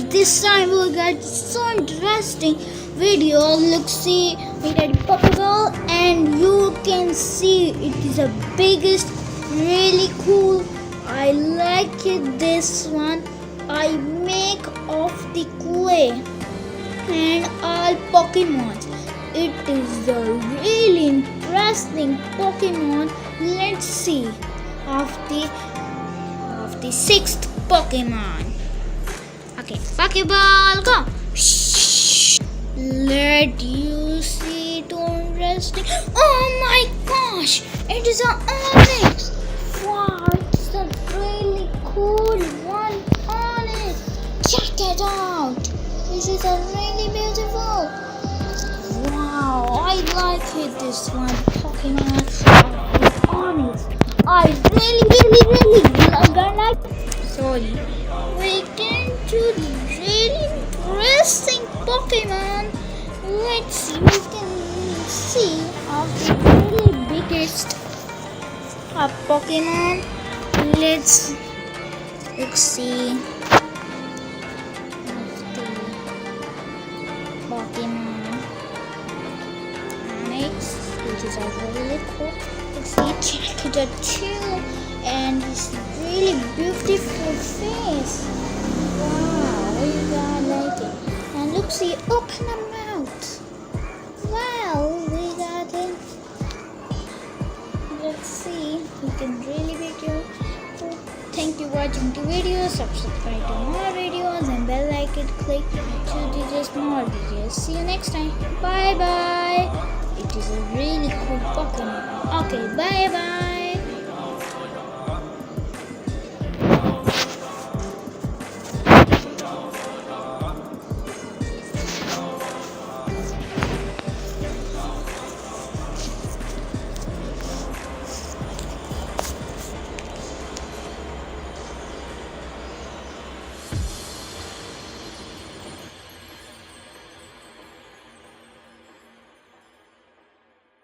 this time we got so interesting video. Look, see, we got Pokeball, and you can see it is the biggest, really cool. I like it. This one I make of the clay and all Pokemon. It is the really interesting Pokemon. Let's see of the sixth Pokemon. Okay, Pokeball, go! Shh. Let you see it interesting. Oh my gosh! It is an onyx. Wow, it's a really cool one onyx. Check it out. This is a really beautiful. Wow, I like it. This one Pokemon onyx. I really like. Sorry. We came to the really interesting Pokemon. Let's see. We can see of the really biggest Pokemon. Let's see of the Pokemon Onyx, which is a really cool. Let's see, check it out too. And his really beautiful face. Wow, we got like it. And look, see, open the mouth. Wow, we got it. Let's see, we can really be beautiful. Thank you for watching the video. Subscribe to more videos and bell icon click to digest more videos. See you next time. Bye bye. It is a really cool Pokemon. Okay, bye bye.